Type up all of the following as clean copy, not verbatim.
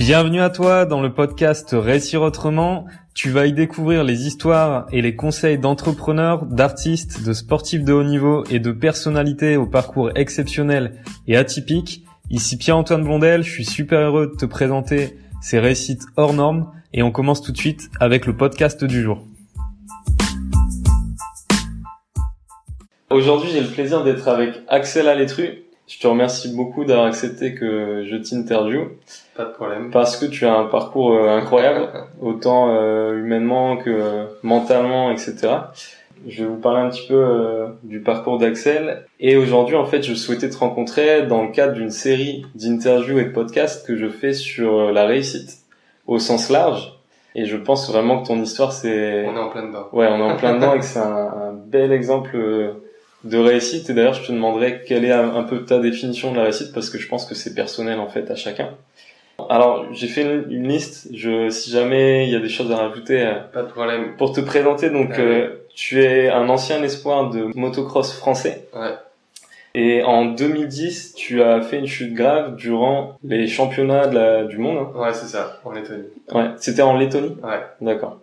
Bienvenue à toi dans le podcast Réussir autrement. Tu vas y découvrir les histoires et les conseils d'entrepreneurs, d'artistes, de sportifs de haut niveau et de personnalités au parcours exceptionnel et atypique. Ici Pierre-Antoine Blondel, je suis super heureux de te présenter ces réussites hors normes et on commence tout de suite avec le podcast du jour. Aujourd'hui, j'ai le plaisir d'être avec Axel Alétru. Je te remercie beaucoup d'avoir accepté que je t'interviewe. Pas de problème. Parce que tu as un parcours incroyable, autant humainement que mentalement, etc. Je vais vous parler un petit peu du parcours d'Axel. Et aujourd'hui, en fait, je souhaitais te rencontrer dans le cadre d'une série d'interviews et de podcasts que je fais sur la réussite au sens large. Et je pense vraiment que ton histoire, c'est... On est en plein dedans. Ouais, on est en plein dedans et que c'est un bel exemple de réussite. Et d'ailleurs, je te demanderais quelle est un peu ta définition de la réussite parce que je pense que c'est personnel, en fait, à chacun. Alors, j'ai fait une liste. Si jamais il y a des choses à rajouter, pas de problème. Pour te présenter, donc tu es un ancien espoir de motocross français. Ouais. Et en 2010, tu as fait une chute grave durant les championnats du monde. Hein. Ouais, c'est ça, en Lettonie. Ouais, c'était en Lettonie. Ouais. D'accord.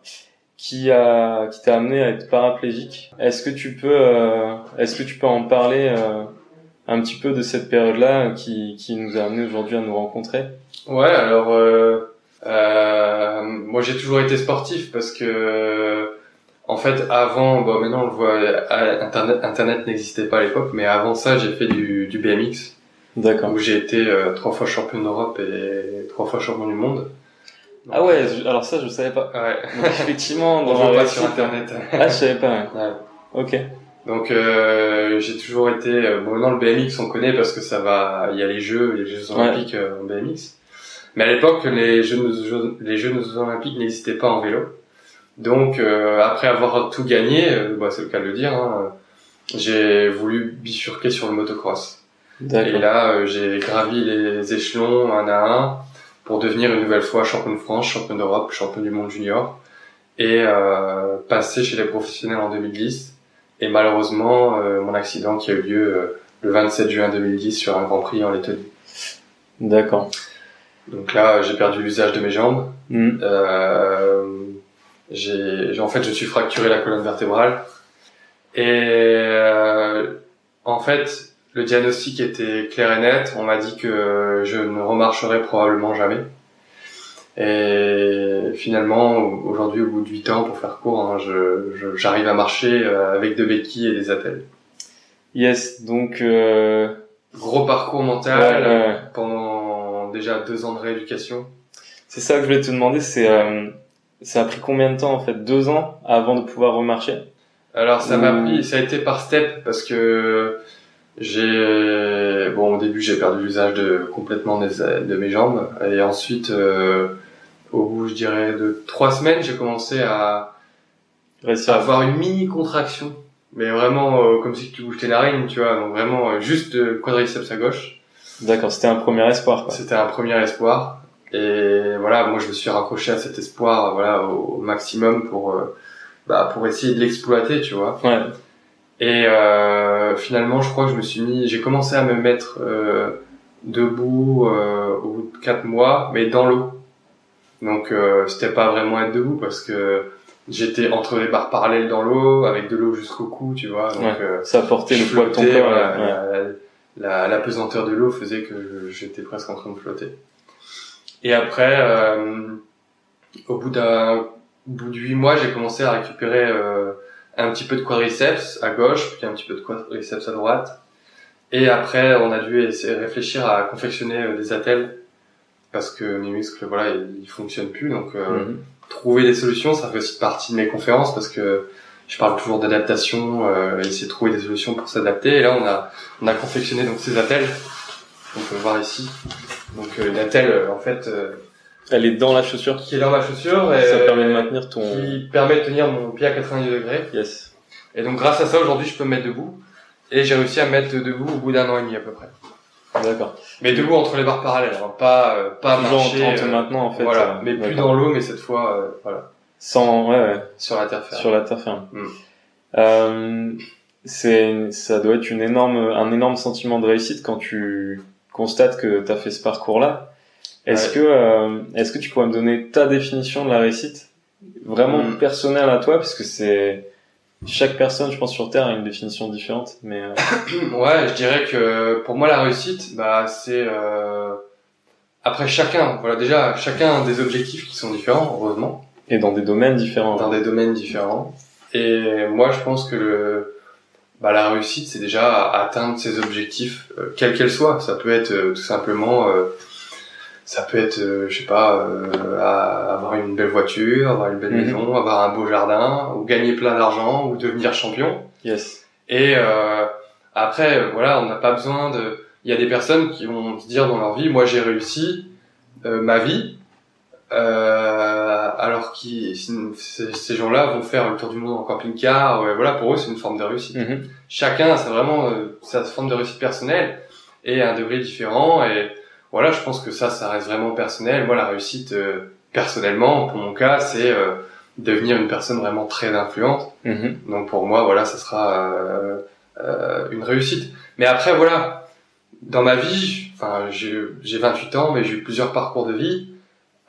Qui t'a amené à être paraplégique. Est-ce que tu peux en parler un petit peu de cette période-là qui nous a amené aujourd'hui à nous rencontrer? Ouais, alors moi j'ai toujours été sportif parce que en fait avant, maintenant on le voit, internet n'existait pas à l'époque, mais avant ça j'ai fait du BMX. D'accord. Où j'ai été 3 fois champion d'Europe et 3 fois champion du monde. Donc, ah ouais, alors ça je savais pas. Ouais. Donc effectivement, on voit pas sur internet. Ah je savais pas. Ouais. Ok. Donc j'ai toujours été maintenant le BMX on connaît parce que ça va, il y a les Jeux Olympiques en BMX. Mais à l'époque les Jeux Olympiques n'existaient pas en vélo. Donc après avoir tout gagné, c'est le cas de le dire, hein, j'ai voulu bifurquer sur le motocross. D'accord. Et là j'ai gravi les échelons un à un pour devenir une nouvelle fois champion de France, champion d'Europe, champion du monde junior et passer chez les professionnels en 2010. Et malheureusement mon accident qui a eu lieu le 27 juin 2010 sur un Grand Prix en Lettonie. D'accord. Donc là, j'ai perdu l'usage de mes jambes. En fait, je suis fracturé la colonne vertébrale. Et en fait, le diagnostic était clair et net. On m'a dit que je ne remarcherais probablement jamais. Et finalement, aujourd'hui, au bout de 8 ans, pour faire court, hein, j'arrive à marcher avec 2 béquilles et des attelles. Yes, donc gros parcours mental pendant déjà 2 ans de rééducation. C'est ça que je voulais te demander, ça a pris combien de temps en fait? 2 ans avant de pouvoir remarcher? Alors ça a été par step parce que au début j'ai perdu l'usage complètement de mes jambes et ensuite au bout je dirais de 3 semaines j'ai commencé à avoir une mini contraction, mais vraiment comme si tu bouges tes narines, tu vois, donc vraiment juste de quadriceps à gauche. D'accord, c'était un premier espoir, quoi. C'était un premier espoir. Et voilà, moi je me suis raccroché à cet espoir, au maximum pour essayer de l'exploiter, tu vois. Ouais. Et finalement, je crois que j'ai commencé à me mettre debout au bout de 4 mois, mais dans l'eau. Donc c'était pas vraiment être debout parce que j'étais entre les barres parallèles dans l'eau, avec de l'eau jusqu'au cou, tu vois. Donc ça portait le poids de ton corps. La pesanteur de l'eau faisait que j'étais presque en train de flotter. Et après, au bout de 8 mois, j'ai commencé à récupérer un petit peu de quadriceps à gauche, puis un petit peu de quadriceps à droite. Et après, on a dû réfléchir à confectionner des attelles parce que mes muscles, ils fonctionnent plus. Donc, trouver des solutions, ça fait aussi partie de mes conférences parce que je parle toujours d'adaptation, essayer de trouver des solutions pour s'adapter. Et là, on a confectionné donc ces attelles. On peut voir ici. Donc une attelle, en fait, elle est dans la chaussure. Qui est dans ma chaussure. Et ça permet de maintenir qui permet de tenir mon pied à 90 degrés. Yes. Et donc grâce à ça, aujourd'hui, je peux me mettre debout. Et j'ai réussi à me mettre debout au bout d'1 an et demi à peu près. D'accord. Mais debout entre les barres parallèles, hein, pas marcher. En te maintenant, en fait. Voilà. Mais plus dans l'eau, mais cette fois, voilà. Sur la terre ferme. Sur la terre ferme. Ça doit être un énorme sentiment de réussite quand tu constates que t'as fait ce parcours-là. Est-ce que tu pourrais me donner ta définition de la réussite, vraiment personnelle à toi, parce que c'est chaque personne, je pense, sur Terre a une définition différente, mais ouais, je dirais que pour moi la réussite, bah c'est après chacun a des objectifs qui sont différents, heureusement, et dans des domaines différents. Dans des domaines différents. Et moi, je pense que la réussite, c'est déjà atteindre ses objectifs, quels qu'elles soient. Ça peut être tout simplement, je sais pas, avoir une belle voiture, avoir une belle maison, avoir un beau jardin, ou gagner plein d'argent, ou devenir champion. Yes. Et après, voilà, on n'a pas besoin de. Il y a des personnes qui vont se dire dans leur vie, moi j'ai réussi ma vie, alors ces gens-là vont faire le tour du monde en camping-car. Voilà, pour eux c'est une forme de réussite. Chacun, c'est vraiment sa forme de réussite personnelle et à un degré différent. Et voilà, je pense que ça reste vraiment personnel. Moi, la réussite, personnellement, pour mon cas, c'est devenir une personne vraiment très influente. Donc pour moi, voilà, ça sera une réussite. Mais après, voilà. Dans ma vie, j'ai 28 ans, mais j'ai eu plusieurs parcours de vie.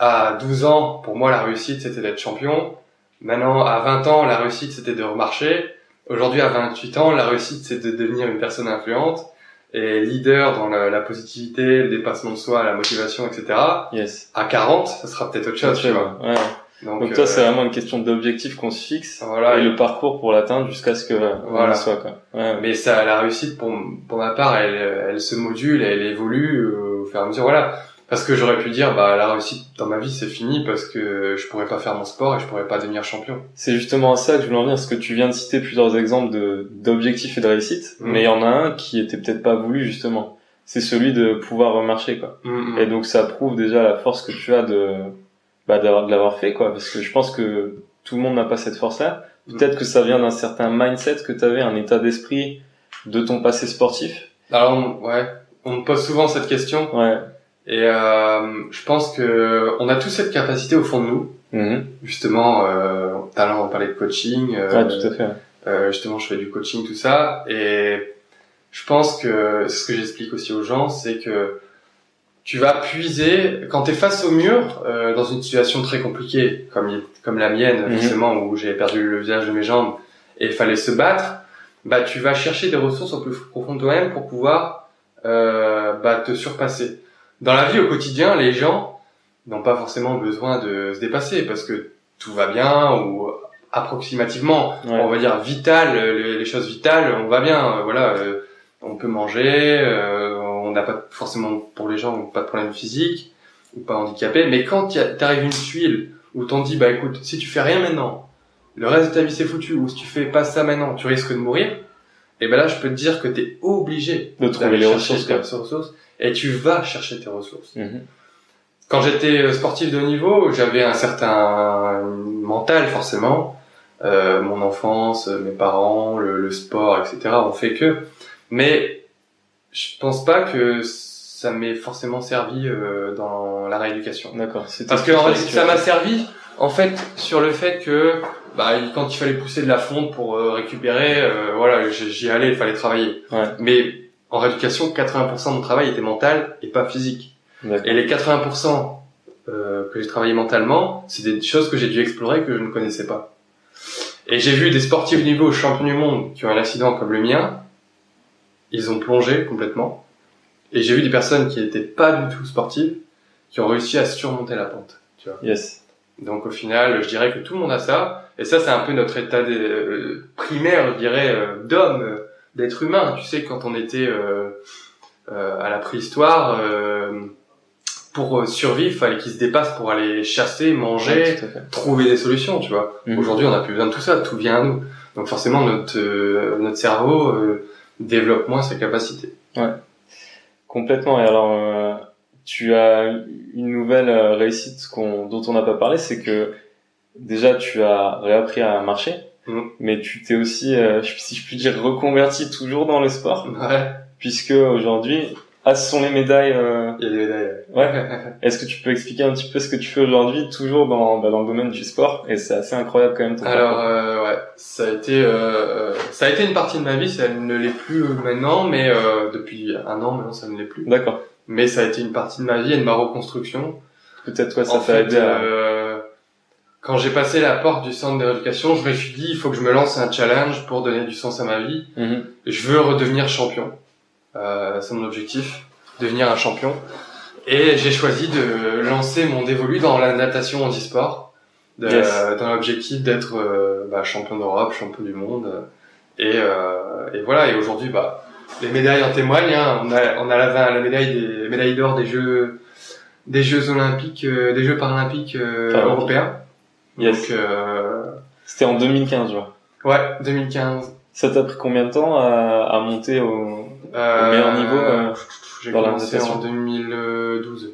À 12 ans, pour moi, la réussite, c'était d'être champion. Maintenant, à 20 ans, la réussite, c'était de remarcher. Aujourd'hui, à 28 ans, la réussite, c'est de devenir une personne influente et leader dans la positivité, le dépassement de soi, la motivation, etc. Yes. À 40, ça sera peut-être autre chose, tu vois. Ouais. Donc toi, c'est vraiment une question d'objectif qu'on se fixe, voilà, et le parcours pour l'atteindre jusqu'à ce que voilà. on soit, quoi. Ouais. Mais ça, la réussite, pour ma part, elle se module, elle évolue au fur et à mesure, voilà. Parce que j'aurais pu dire, la réussite dans ma vie, c'est fini parce que je pourrais pas faire mon sport et je pourrais pas devenir champion. C'est justement à ça que je voulais en venir, parce que tu viens de citer plusieurs exemples d'objectifs et de réussite, mais il y en a un qui était peut-être pas voulu, justement. C'est celui de pouvoir remarcher, quoi. Et donc ça prouve déjà la force que tu as de l'avoir fait, quoi, parce que je pense que tout le monde n'a pas cette force-là. Peut-être que ça vient d'un certain mindset que tu avais, un état d'esprit de ton passé sportif. Alors, on me pose souvent cette question. Ouais. Et je pense que on a tous cette capacité au fond de nous. Justement, tout à l'heure on parlait de coaching. Ouais, tout à fait. Justement, je fais du coaching, tout ça. Et je pense que c'est ce que j'explique aussi aux gens, c'est que tu vas puiser quand t'es face au mur dans une situation très compliquée, comme la mienne, justement, où j'ai perdu le visage de mes jambes et il fallait se battre. Tu vas chercher des ressources au plus profond de toi-même pour pouvoir te surpasser. Dans la vie au quotidien, les gens n'ont pas forcément besoin de se dépasser parce que tout va bien, ou approximativement, on va dire les choses vitales, on va bien, on peut manger, on n'a pas forcément, pour les gens, pas de problème physique ou pas handicapé, mais quand t'arrives une tuile où t'en dis écoute, si tu fais rien maintenant, le reste de ta vie c'est foutu, ou si tu fais pas ça maintenant, tu risques de mourir. Et là je peux te dire que t'es obligé de trouver les ressources, et tu vas chercher tes ressources. Quand j'étais sportif de haut niveau, j'avais un certain mental forcément, mon enfance, mes parents, le sport, etc. ont fait que, mais je pense pas que ça m'ait forcément servi dans la rééducation. D'accord. Parce que ça m'a servi en fait sur le fait que quand il fallait pousser de la fonte pour récupérer, j'y allais, il fallait travailler. Ouais. Mais en rééducation, 80% de mon travail était mental et pas physique. D'accord. Et les 80% que j'ai travaillé mentalement, c'est des choses que j'ai dû explorer que je ne connaissais pas. Et j'ai vu des sportifs de niveau champions du monde qui ont un accident comme le mien, ils ont plongé complètement. Et j'ai vu des personnes qui n'étaient pas du tout sportives, qui ont réussi à surmonter la pente. Tu vois. Yes. Donc au final, je dirais que tout le monde a ça. Et ça, c'est un peu notre état primaire, je dirais, d'homme, d'être humain. Tu sais, quand on était à la préhistoire, pour survivre, fallait qu'ils se dépassent pour aller chasser, manger, trouver des solutions, tu vois. Aujourd'hui, on n'a plus besoin de tout ça, tout vient à nous. Donc forcément, notre cerveau développe moins ses capacités. Ouais, complètement. Et alors, tu as une nouvelle réussite dont on n'a pas parlé, c'est que déjà tu as réappris à marcher, mais tu t'es aussi, si je puis dire, reconverti toujours dans le sport, ouais. Puisque aujourd'hui, Ah, ce sont les médailles. Il y a des médailles. Ouais. Est-ce que tu peux expliquer un petit peu ce que tu fais aujourd'hui, toujours dans le domaine du sport? Et c'est assez incroyable quand même ton Alors, parcours. ouais, ça a été une partie de ma vie, ça ne l'est plus maintenant, mais depuis un an maintenant, ça ne l'est plus. D'accord. Mais ça a été une partie de ma vie et de ma reconstruction. Peut-être, ouais, ça En t'a fait, aidé à... quand j'ai passé la porte du centre de rééducation, je me suis dit, il faut que je me lance un challenge pour donner du sens à ma vie. Je veux redevenir champion. C'est mon objectif, devenir un champion. Et j'ai choisi de lancer mon dévolu dans la natation handisport, dans l'objectif d'être champion d'Europe, champion du monde. Et voilà. Et aujourd'hui, les médailles en témoignent. Hein. On a la médaille d'or des Jeux olympiques, des Jeux paralympiques européens. Yes. Donc, c'était en 2015, je vois. Ouais, 2015. Ça t'a pris combien de temps à monter au meilleur niveau J'ai dans la commencé natation en 2012.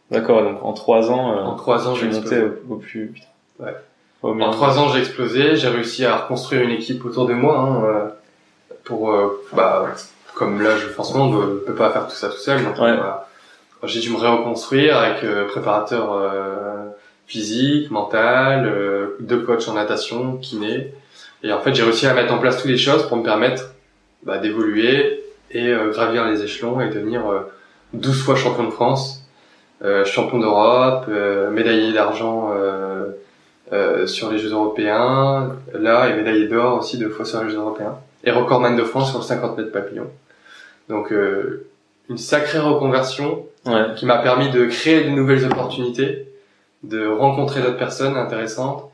D'accord, donc en 3 ans, En 3 ans, tu j'ai montais explosé. au plus... Ouais. Au En meilleur 3 ans, j'ai explosé. J'ai réussi à reconstruire une équipe autour de moi. Pour comme là, forcément, on ne peut pas faire tout ça tout seul. Donc, Ouais. j'ai dû me reconstruire avec préparateur physique, mental, 2 coachs en natation, kiné. Et en fait, j'ai réussi à mettre en place toutes les choses pour me permettre d'évoluer et gravir les échelons et devenir 12 fois champion de France, champion d'Europe, médaillé d'argent sur les Jeux européens, là, et médaillé d'or aussi 2 fois sur les Jeux européens, et recordman de France sur le 50 mètres papillon. Donc une sacrée reconversion qui m'a permis de créer de nouvelles opportunités, de rencontrer d'autres personnes intéressantes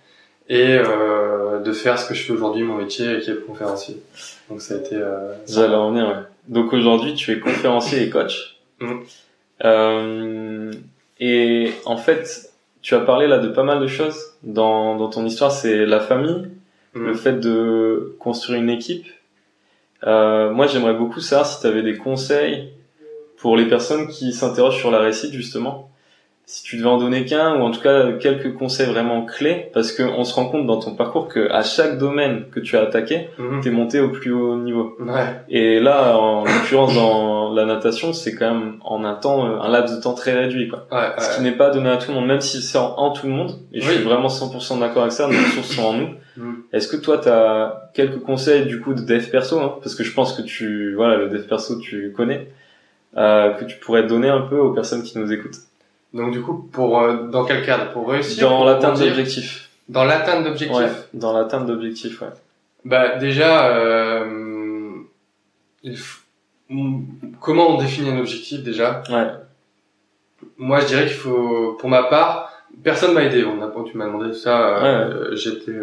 et de faire ce que je fais aujourd'hui, mon métier, qui est conférencier. Donc ça a été... J'allais en venir, ouais. Donc aujourd'hui, tu es conférencier et coach. Et en fait, tu as parlé là de pas mal de choses dans ton histoire. C'est la famille, le fait de construire une équipe. Moi, j'aimerais beaucoup savoir si tu avais des conseils pour les personnes qui s'interrogent sur la réussite, justement. Si tu devais en donner qu'un, ou en tout cas quelques conseils vraiment clés, parce que on se rend compte dans ton parcours que à chaque domaine que tu as attaqué, t'es monté au plus haut niveau. Ouais. Et là, en l'occurrence dans la natation, c'est quand même en un laps de temps très réduit, quoi. Ce qui n'est pas donné à tout le monde, même si c'est en tout le monde. Et je suis vraiment 100% d'accord avec ça. Nos ressources sont en nous. Est-ce que toi, t'as quelques conseils du coup de dev perso, hein, parce que je pense que le dev perso, tu connais, que tu pourrais donner un peu aux personnes qui nous écoutent. Donc du coup, dans quel cadre? Pour réussir? Dans l'atteinte d'objectifs. Dans l'atteinte d'objectifs? Ouais, dans l'atteinte d'objectifs, ouais. Déjà, comment on définit un objectif déjà? Ouais. Moi, je dirais qu'il faut, pour ma part, personne m'a aidé. Tu m'as demandé ça. J'étais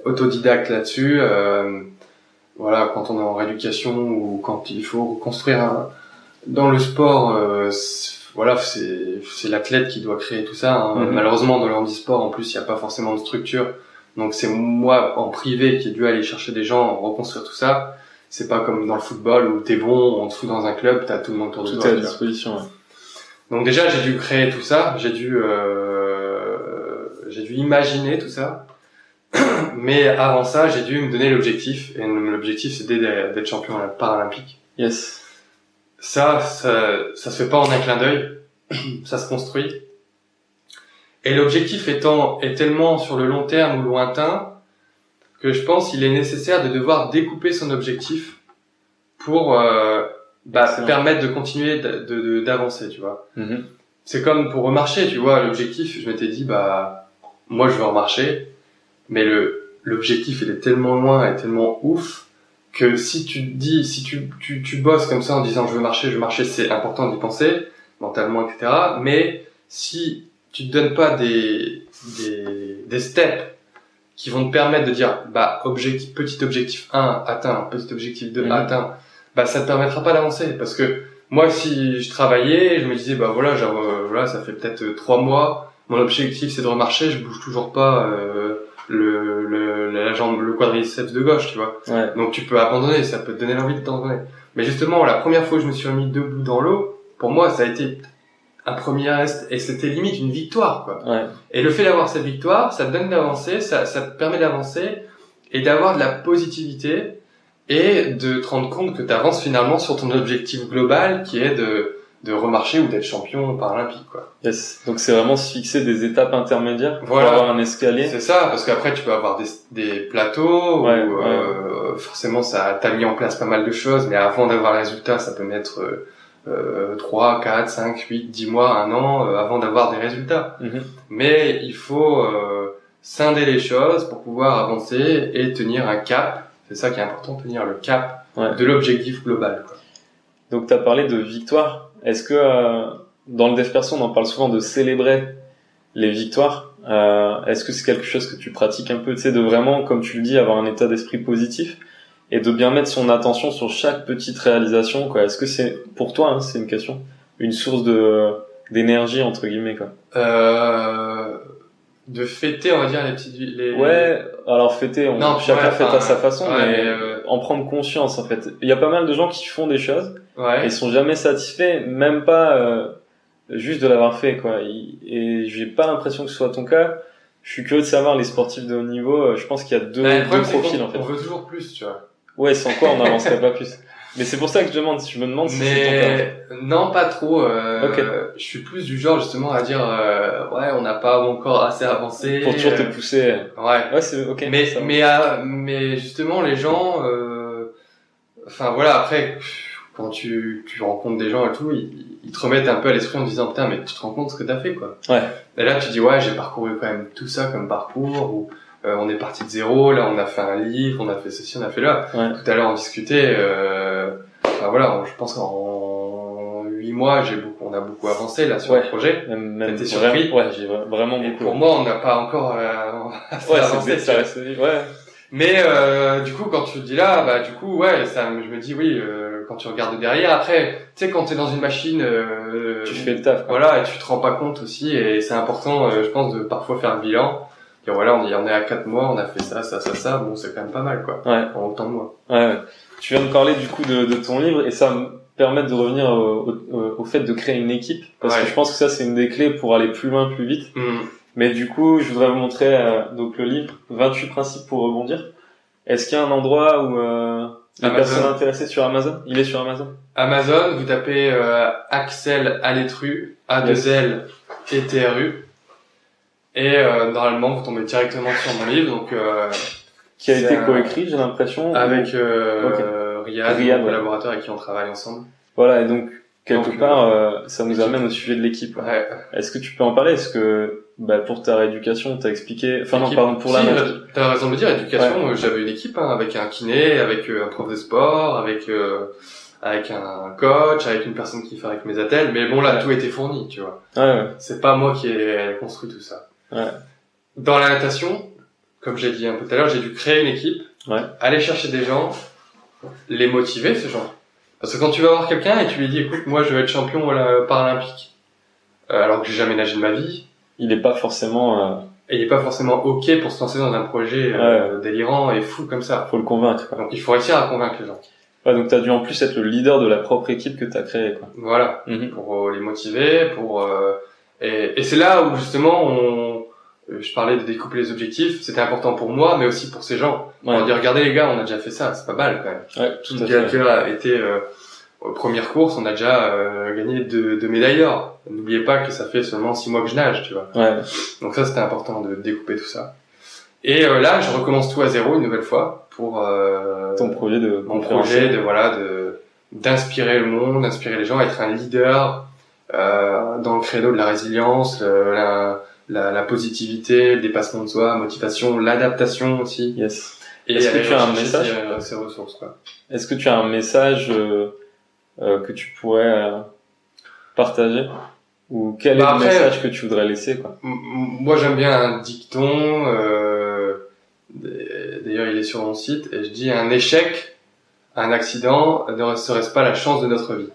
autodidacte là-dessus. Voilà, quand on est en rééducation ou quand il faut reconstruire dans le sport, c'est l'athlète qui doit créer tout ça. Hein. Malheureusement, dans le handisport, en plus, il n'y a pas forcément de structure. Donc, c'est moi, en privé, qui ai dû aller chercher des gens, reconstruire tout ça. C'est pas comme dans le football où t'es bon, on te fout dans un club, t'as tout le monde autour de toi. Tout est à disposition, ouais. Donc déjà, j'ai dû créer tout ça. J'ai dû imaginer tout ça. Mais avant ça, j'ai dû me donner l'objectif. Et l'objectif, c'était d'être champion paralympique. Yes. Ça se fait pas en un clin d'œil. Ça se construit. Et l'objectif est tellement sur le long terme ou lointain que je pense qu'il est nécessaire de devoir découper son objectif pour permettre de continuer d'avancer, tu vois. C'est comme pour remarcher, tu vois, l'objectif, je m'étais dit moi je veux remarcher, mais l'objectif il est tellement loin et tellement ouf que si tu bosses comme ça en disant je veux marcher, c'est important d'y penser mentalement, etc. Mais si tu te donnes pas des steps qui vont te permettre de dire petit objectif 1 atteint, petit objectif 2 atteint, ça te permettra pas d'avancer. Parce que moi, si je travaillais, je me disais ça fait peut-être 3 mois, mon objectif c'est de remarcher, je bouge toujours pas le quadriceps de gauche, tu vois. Ouais. Donc tu peux abandonner, ça peut te donner l'envie de t'abandonner. Mais justement, la première fois que je me suis remis debout dans l'eau, pour moi ça a été un premier reste, et c'était limite une victoire, quoi. Ouais. Et le fait d'avoir cette victoire, ça te donne d'avancer, ça te permet d'avancer et d'avoir de la positivité et de te rendre compte que tu avances finalement sur ton objectif global qui est de remarcher ou d'être champion paralympique, quoi. Yes. Donc c'est vraiment se fixer des étapes intermédiaires Voilà. pour avoir un escalier. C'est ça, parce qu'après tu peux avoir des plateaux Ouais, où forcément t'as mis en place pas mal de choses, mais avant d'avoir le résultat, ça peut mettre 3, 4, 5, 8, 10 mois, 1 an avant d'avoir des résultats. Mhm. Mais il faut scinder les choses pour pouvoir avancer et tenir un cap. C'est ça qui est important, tenir le cap de l'objectif global, quoi. Donc tu as parlé de victoire. Est-ce que dans le dev perso, on en parle souvent de célébrer les victoires. Est-ce que c'est quelque chose que tu pratiques un peu, tu sais, de vraiment, comme tu le dis, avoir un état d'esprit positif et de bien mettre son attention sur chaque petite réalisation, quoi. Est-ce que c'est, pour toi, hein, c'est une question, une source d'énergie, entre guillemets, quoi? De fêter, on va dire, les petites Ouais, alors fêter, chacun fête à sa façon, mais en prendre conscience, en fait. Il y a pas mal de gens qui font des choses, et sont jamais satisfaits, même pas juste de l'avoir fait, quoi. Et j'ai pas l'impression que ce soit ton cas. Je suis curieux de savoir, les sportifs de haut niveau, je pense qu'il y a deux profils, en fait. On veut toujours plus, tu vois. Ouais, sans quoi on n'avancerait pas plus. Mais c'est pour ça que je me demande si c'est ton cas. Non, pas trop. Okay. Je suis plus du genre justement à dire ouais, on n'a pas encore assez avancé. Pour toujours te pousser. Ouais, c'est ok. Mais justement les gens, enfin voilà, après quand tu rencontres des gens et tout, ils te remettent un peu à l'esprit en disant putain, mais tu te rends compte ce que t'as fait, quoi. Ouais. Et là tu dis ouais, j'ai parcouru quand même tout ça comme parcours, ou on est parti de zéro, là on a fait un livre, on a fait ceci, on a fait là. Ouais. Tout à l'heure on discutait, enfin voilà, je pense qu'en 8 mois on a beaucoup avancé là sur le projet. Même t'es surpris? Ouais, j'ai vraiment beaucoup. Pour moi on n'a pas encore avancé. Ouais. Mais du coup quand tu dis là, bah du coup ouais, ça, je me dis oui, quand tu regardes derrière, après tu sais quand t'es dans une machine, tu fais le taf, quoi. voilà, et tu te rends pas compte aussi, et c'est important, je pense, de parfois faire le bilan. Et voilà, on est à 4 mois, on a fait ça, bon, c'est quand même pas mal, quoi. Ouais. En autant de mois. Ouais. Tu viens de parler, du coup, de ton livre, et ça me permet de revenir au fait de créer une équipe, parce que je pense que ça, c'est une des clés pour aller plus loin, plus vite. Mais du coup, je voudrais vous montrer, donc, le livre, 28 principes pour rebondir. Est-ce qu'il y a un endroit où, les personnes intéressées sur Amazon? Il est sur Amazon? Amazon, vous tapez, Axel Alétru, A2L et TRU. Et normalement, vous tombez directement sur mon livre, donc qui a été coécrit, j'ai l'impression, avec Riyad, mon collaborateur avec qui on travaille ensemble. Voilà, et donc quelque part, ça nous amène au sujet de l'équipe. Ouais. Est-ce que tu peux en parler? Est-ce que pour ta rééducation, t'as expliqué, enfin non, pardon, pour t'as raison de le dire, éducation, j'avais une équipe, hein, avec un kiné, avec un prof de sport, avec un coach, avec une personne qui fait avec mes attelles, mais bon là tout était fourni, tu vois. Ouais. C'est pas moi qui ai construit tout ça. Ouais. Dans la natation, comme j'ai dit un peu tout à l'heure, j'ai dû créer une équipe, aller chercher des gens, les motiver, ces gens. Parce que quand tu vas voir quelqu'un et tu lui dis écoute, moi je veux être champion paralympique, alors que j'ai jamais nagé de ma vie, il est pas forcément ok pour se lancer dans un projet délirant et fou comme ça. Faut le convaincre, quoi. Donc il faut réussir à convaincre les gens. Ouais, donc t'as dû en plus être le leader de la propre équipe que t'as créée, quoi. Voilà, pour les motiver, et c'est là où justement je parlais de découper les objectifs, c'était important pour moi, mais aussi pour ces gens. On va dire, regardez les gars, on a déjà fait ça, c'est pas mal quand même. Ouais, tout à fait. Qui a été première course, on a déjà gagné deux médailles d'or. N'oubliez pas que ça fait seulement 6 mois que je nage, tu vois. Ouais. Donc ça, c'était important de découper tout ça. Et là, je recommence tout à zéro une nouvelle fois pour mon projet d'inspirer le monde, d'inspirer les gens, être un leader dans le créneau de la résilience, la positivité, le dépassement de soi, motivation, l'adaptation aussi. Yes. Et est-ce que tu as un message? Ces ressources, quoi. Est-ce que tu as un message que tu pourrais partager? Ou quel est le message que tu voudrais laisser, quoi? Moi, j'aime bien un dicton. D'ailleurs, il est sur mon site. Et je dis, un échec, un accident ne serait-ce pas la chance de notre vie?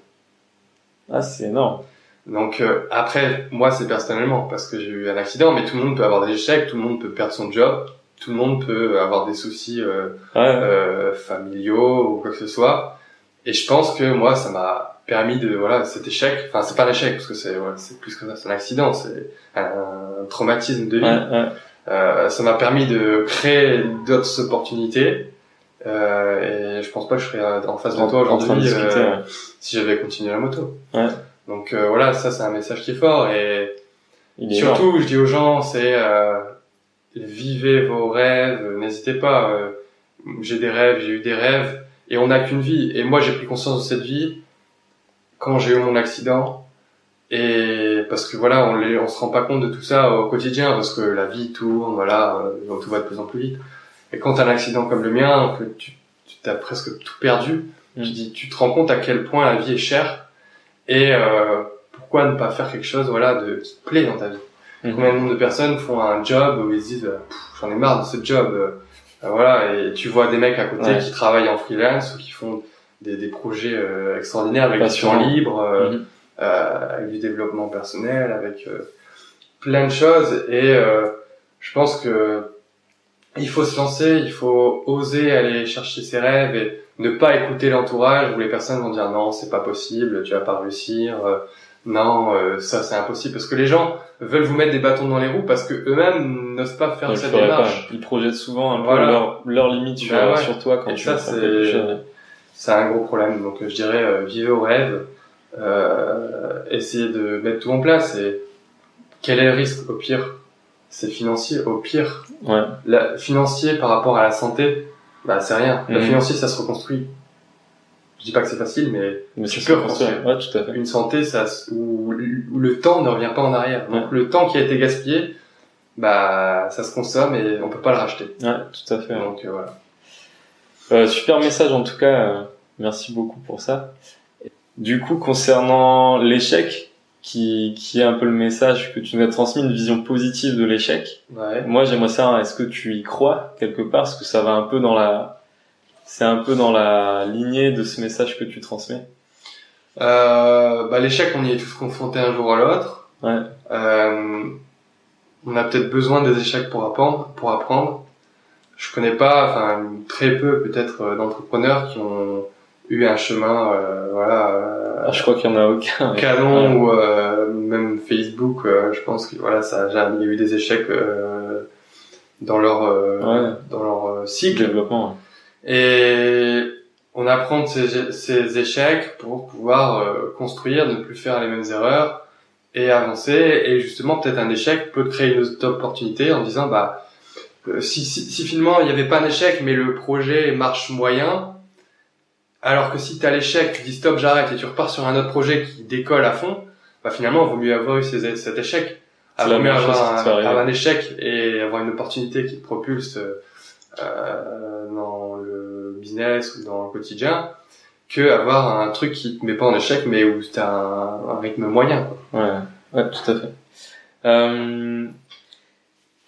Ah, c'est énorme. Donc après, moi c'est personnellement parce que j'ai eu un accident, mais tout le monde peut avoir des échecs, tout le monde peut perdre son job, tout le monde peut avoir des soucis familiaux ou quoi que ce soit. Et je pense que moi ça m'a permis cet échec. Enfin c'est pas un échec parce que c'est plus que ça, c'est un accident, c'est un traumatisme de vie. Ça m'a permis de créer d'autres opportunités, Et je pense pas que je serais en face de toi en train de aujourd'hui discuter, si j'avais continué la moto. Ouais. Donc voilà, ça c'est un message qui est fort. Et Il est surtout, énorme. je dis aux gens, c'est vivez vos rêves, n'hésitez pas. J'ai des rêves, j'ai eu des rêves, et on n'a qu'une vie. Et moi, j'ai pris conscience de cette vie quand j'ai eu mon accident. Et parce que voilà, on se rend pas compte de tout ça au quotidien, parce que la vie tourne, voilà, tout va de plus en plus vite. Et quand t'as un accident comme le mien, que tu t'as presque tout perdu, tu te rends compte à quel point la vie est chère, et pourquoi ne pas faire quelque chose, voilà, qui te plaît dans ta vie. Combien de nombre de personnes font un job où ils se disent j'en ai marre de ce job, voilà, et tu vois des mecs à côté qui travaillent en freelance ou qui font des projets extraordinaires avec du temps libre, avec du développement personnel, avec plein de choses. Et je pense que il faut se lancer, il faut oser aller chercher ses rêves et ne pas écouter l'entourage où les personnes vont dire non, c'est pas possible, tu vas pas réussir, non, ça c'est impossible, parce que les gens veulent vous mettre des bâtons dans les roues parce que eux-mêmes n'osent pas faire cette démarche. Ils projettent souvent un peu leurs limites sur toi quand tu fais quelque chose. C'est un gros problème. Donc je dirais vivez vos rêves, essayez de mettre tout en place. Et quel est le risque? Au pire, c'est financier. Au pire, financier par rapport à la santé, bah c'est rien. Le financier, ça se reconstruit. Je dis pas que c'est facile, mais tu peux reconstruire. Ouais, tout à fait. Une santé, où le temps ne revient pas en arrière. Donc le temps qui a été gaspillé, bah ça se consomme et on peut pas le racheter. Ouais, tout à fait. Donc voilà. Super message en tout cas. Merci beaucoup pour ça. Du coup, concernant l'échec, qui est un peu le message que tu nous as transmis, une vision positive de l'échec. Ouais. Moi, j'aimerais savoir, est-ce que tu y crois quelque part, parce que ça va un peu c'est un peu dans la lignée de ce message que tu transmets. L'échec, on y est tous confrontés un jour à l'autre. Ouais. On a peut-être besoin des échecs pour apprendre. Je connais pas, très peu peut-être d'entrepreneurs qui ont eu un chemin, je crois qu'il y en a aucun. Canon ou même Facebook. Je pense que voilà, il y a eu des échecs dans leur cycle. Développement. Et on apprend de ces échecs pour pouvoir construire, ne plus faire les mêmes erreurs et avancer. Et justement, peut-être un échec peut créer une autre opportunité en disant si finalement il n'y avait pas un échec mais le projet marche moyen, alors que si t'as l'échec, tu dis stop, j'arrête et tu repars sur un autre projet qui décolle à fond, finalement il vaut mieux avoir eu cet échec. Il vaut mieux avoir un échec et avoir une opportunité qui te propulse dans le business ou dans le quotidien, que avoir un truc qui te met pas en échec mais où t'as un rythme moyen, quoi. Ouais, tout à fait.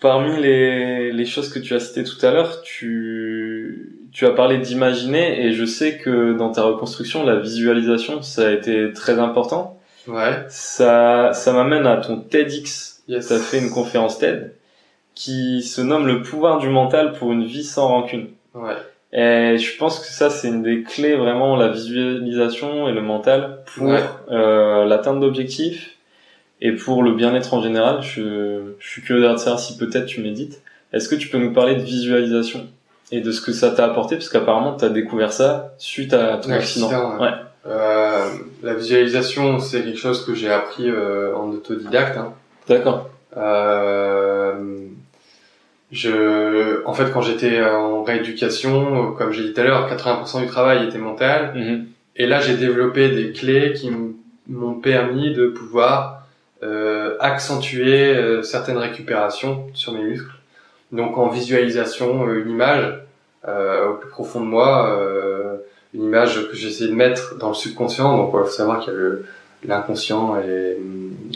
Parmi les choses que tu as citées tout à l'heure, tu as parlé d'imaginer, et je sais que dans ta reconstruction, la visualisation, ça a été très important. Ouais. Ça m'amène à ton TEDx. Yes. Tu as fait une conférence TED qui se nomme le pouvoir du mental pour une vie sans rancune. Ouais. Et je pense que ça, c'est une des clés, vraiment, la visualisation et le mental pour l'atteinte d'objectifs et pour le bien-être en général. Je suis curieux de savoir si peut-être tu médites. Est-ce que tu peux nous parler de visualisation et de ce que ça t'a apporté, parce qu'apparemment tu as découvert ça suite à ton accident. Ouais. La visualisation, c'est quelque chose que j'ai appris en autodidacte. D'accord. En fait, quand j'étais en rééducation, comme j'ai dit tout à l'heure, 80% du travail était mental. Et là, j'ai développé des clés qui m'ont permis de pouvoir accentuer certaines récupérations sur mes muscles. Donc en visualisation, une image au plus profond de moi, une image que j'essaie de mettre dans le subconscient. Donc il faut savoir qu'il y a l'inconscient et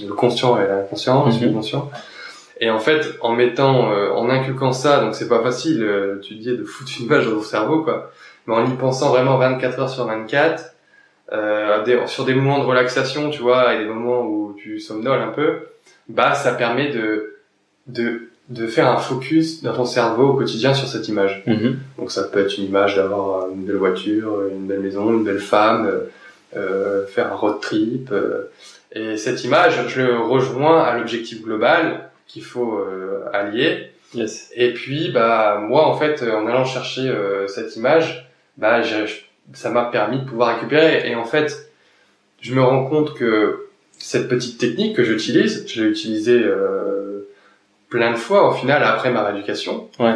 le conscient et l'inconscient, le subconscient. Et en fait, en inculquant ça, donc c'est pas facile, tu dis, de foutre une image dans ton cerveau, quoi. Mais en y pensant vraiment 24 heures sur 24, sur des moments de relaxation, tu vois, et des moments où tu somnoles un peu, ça permet de faire un focus dans ton cerveau au quotidien sur cette image. Donc ça peut être une image d'avoir une belle voiture, une belle maison, une belle femme, faire un road trip. Et cette image, je le rejoins à l'objectif global qu'il faut allier. Yes. Et puis, moi, en fait, en allant chercher cette image, ça m'a permis de pouvoir récupérer. Et en fait, je me rends compte que cette petite technique que j'utilise, je l'ai utilisée plein de fois, au final, après ma rééducation. Ouais.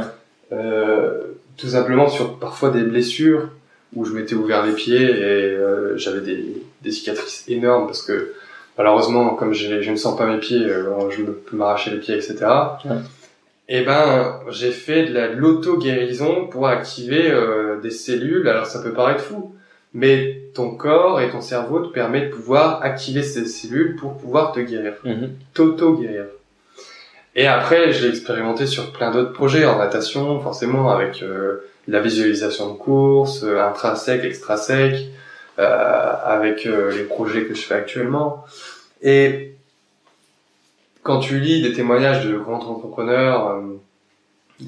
Tout simplement sur parfois des blessures où je m'étais ouvert les pieds et j'avais des cicatrices énormes parce que malheureusement, comme je ne sens pas mes pieds, je peux m'arracher les pieds, etc. Ouais. Et j'ai fait de l'auto-guérison pour activer des cellules. Alors ça peut paraître fou, mais ton corps et ton cerveau te permettent de pouvoir activer ces cellules pour pouvoir te guérir, t'auto-guérir. Et après, je l'ai expérimenté sur plein d'autres projets en natation, forcément avec la visualisation de course, intra-sec, extra-sec, avec les projets que je fais actuellement. Et quand tu lis des témoignages de grands entrepreneurs,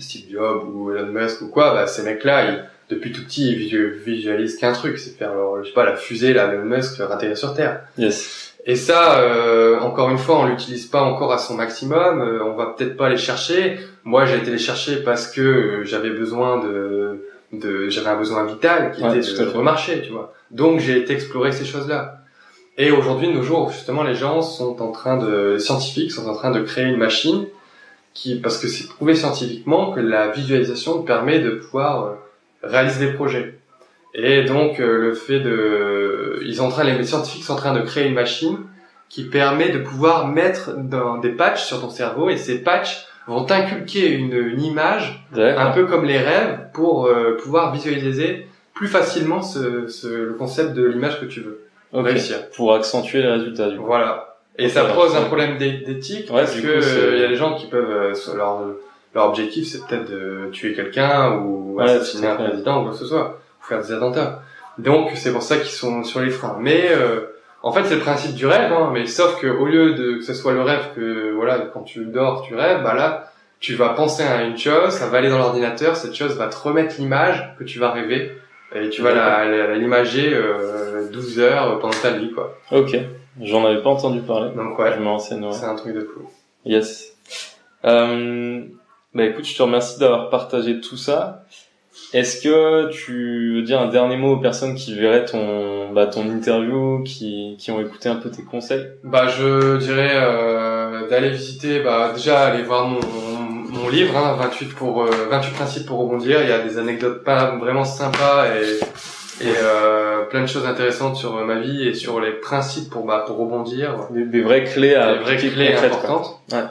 Steve Jobs ou Elon Musk ou quoi, ces mecs-là, depuis tout petit, ils visualisent qu'un truc, c'est faire la fusée, Elon Musk, atterrir sur Terre. Yes. Et ça, encore une fois, on l'utilise pas encore à son maximum. On va peut-être pas les chercher. Moi, j'ai été les chercher parce que j'avais besoin j'avais un besoin vital qui était de remarcher, tu vois. Donc, j'ai été explorer ces choses-là. Et aujourd'hui, de nos jours, justement, les scientifiques sont en train de créer une machine parce que c'est prouvé scientifiquement que la visualisation te permet de pouvoir réaliser des projets. Et donc, les scientifiques sont en train de créer une machine qui permet de pouvoir mettre des patchs sur ton cerveau, et ces patchs vont t'inculquer une image, un peu comme les rêves, pour pouvoir visualiser plus facilement le concept de l'image que tu veux réussir. Pour accentuer les résultats, du coup. Voilà. Et ça pose un problème d'éthique, parce que il y a des gens qui peuvent, leur objectif, c'est peut-être de tuer quelqu'un, ou assassiner un président, ou quoi que ce soit, ou faire des attentats. Donc, c'est pour ça qu'ils sont sur les freins. Mais, en fait, c'est le principe du rêve, mais sauf que au lieu que ce soit le rêve quand tu dors, tu rêves, là, tu vas penser à une chose, ça va aller dans l'ordinateur, cette chose va te remettre l'image que tu vas rêver, et tu vas l'imager 12 heures pendant ta vie, quoi. Ok. J'en avais pas entendu parler. Donc ouais. Je me renseigne. C'est un truc de fou. Yes. Écoute, je te remercie d'avoir partagé tout ça. Est-ce que tu veux dire un dernier mot aux personnes qui verraient ton interview, qui ont écouté un peu tes conseils? Je dirais d'aller visiter, déjà aller voir mon livre, 28 principes pour rebondir. Il y a des anecdotes pas vraiment sympas et plein de choses intéressantes sur ma vie et sur les principes pour rebondir. Des vraies clés importantes. Ouais.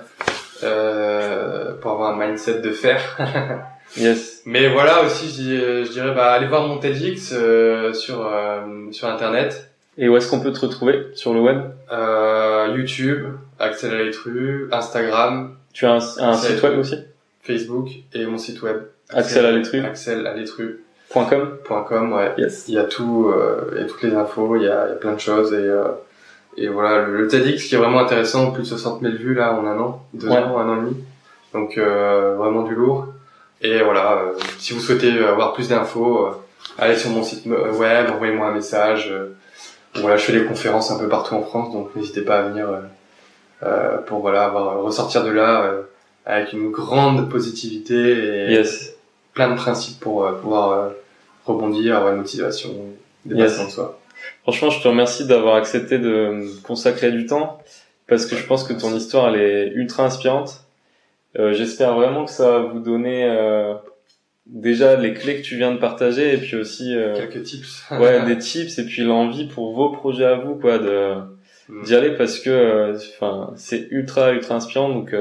Pour avoir un mindset de fer. Yes. Mais voilà aussi, je dirais aller voir mon TEDx sur internet. Et où est-ce qu'on peut te retrouver sur le web? YouTube, Axel Alétru, Instagram. Tu as un site web aussi? Facebook et mon site web. Axel Alétru. .com, ouais. Yes. Il y a tout, il y a toutes les infos, il y a plein de choses et voilà, le TEDx qui est vraiment intéressant, plus de 60 000 vues là en un an, 2 ans, 1 an et demi. Donc, vraiment du lourd. Et voilà, si vous souhaitez avoir plus d'infos, allez sur mon site web, envoyez-moi un message. Voilà, je fais des conférences un peu partout en France, donc n'hésitez pas à venir pour ressortir de là avec une grande positivité et plein de principes pour pouvoir rebondir, avoir une motivation, dépassement de soi. Franchement, je te remercie d'avoir accepté de me consacrer du temps, parce que je pense que ton histoire, elle est ultra inspirante. J'espère vraiment que ça va vous donner déjà les clés que tu viens de partager, et puis aussi quelques tips. Des tips, et puis l'envie pour vos projets à vous, d'y aller, parce que c'est ultra inspirant. Donc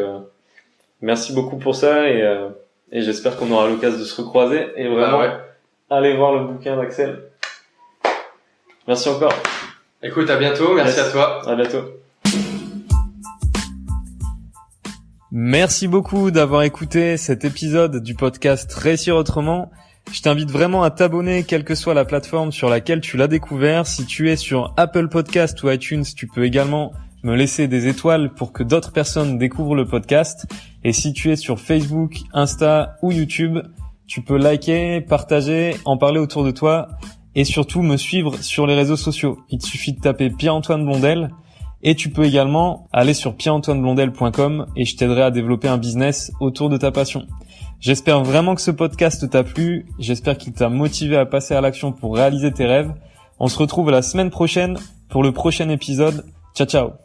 merci beaucoup pour ça, et j'espère qu'on aura l'occasion de se recroiser, et vraiment allez voir le bouquin d'Axel. Merci encore. Écoute, à bientôt. Merci à toi. À bientôt. Merci beaucoup d'avoir écouté cet épisode du podcast Réussir Autrement. Je t'invite vraiment à t'abonner, quelle que soit la plateforme sur laquelle tu l'as découvert. Si tu es sur Apple Podcast ou iTunes, tu peux également me laisser des étoiles pour que d'autres personnes découvrent le podcast. Et si tu es sur Facebook, Insta ou YouTube, tu peux liker, partager, en parler autour de toi et surtout me suivre sur les réseaux sociaux. Il te suffit de taper Pierre-Antoine Blondel Et tu peux également aller sur pierre-antoineblondel.com et je t'aiderai à développer un business autour de ta passion. J'espère vraiment que ce podcast t'a plu. J'espère qu'il t'a motivé à passer à l'action pour réaliser tes rêves. On se retrouve la semaine prochaine pour le prochain épisode. Ciao, ciao.